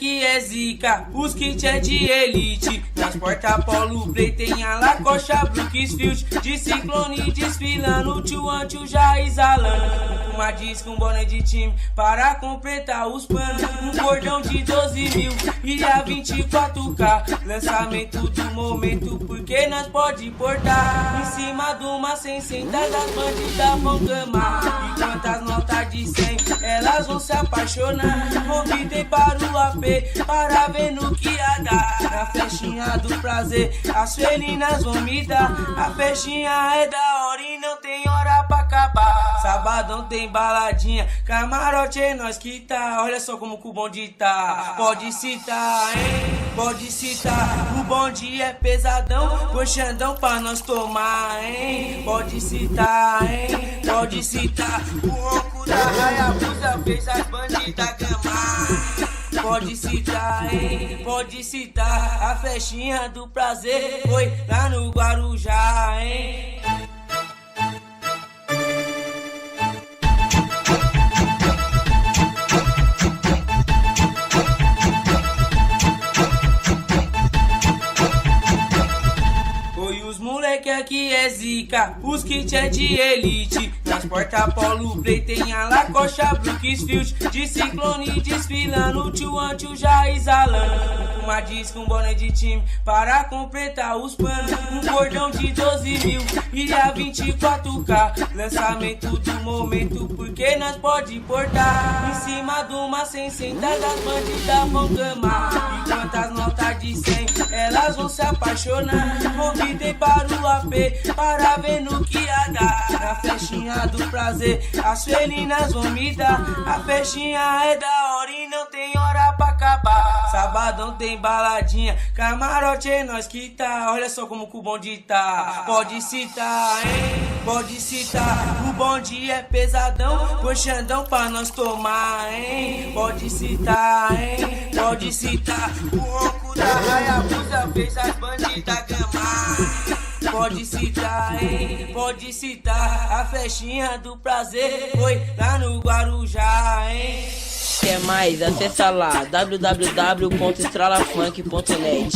aqui é zica, os kits é de elite. Transporta Polo Play, tem a Lacoste, Brooksfield, de Ciclone desfilando, tio Antio já exalando. Uma disca, um boné de time para completar os planos. Um cordão de 12 mil e a 24K. Lançamento do momento, porque nós pode portar. Em cima de uma 600 das bandidas vão gamar. E quantas notas de 100 elas vão se apaixonar. Convidei para o AP para ver no que ia dar. Na festinha do prazer as felinas vão me dar. A festinha é da hora e não tem hora pra acabar. Sabadão tem baladinha, camarote é nós que tá. Olha só como que o bonde tá. Pode citar, hein? Pode citar. O bonde é pesadão, coxandão pra nós tomar, hein? Pode citar, hein? Pode citar. O ronco da Hayabusa fez as bandidas gamar. Pode citar, hein? Pode citar. A festinha do prazer foi lá no Guarujá, hein? Moleque aqui é zica, os kits é de elite. Transporta Polo Play, tem a Lacoste, Brooksfield, de Ciclone desfilando, tio Antio já exalando. Uma disca, um boné de time para completar os planos. Um cordão de 12 mil e a 24K. Lançamento do momento, porque nós pode portar. Em cima de uma 600 das bandidas vão gamar. E quantas notas de 100 elas vão se apaixonar. Convidei para o AP para ver no que ia dar. Na festinha do prazer as felinas vão me dar. A festinha é da hora e não tem hora pra acabar. Sabadão tem baladinha, camarote é nós que tá. Olha só como que o bonde tá. Pode citar, hein? Pode citar. O bonde é pesadão, coxandão pra nós tomar, hein? Pode citar, hein? Pode citar. O ronco da Hayabusa fez as bandidas gamar. Pode citar, hein? Pode citar. A festinha do prazer foi lá no Guarujá, hein? Quer mais? Acessa lá www.estralafunk.net.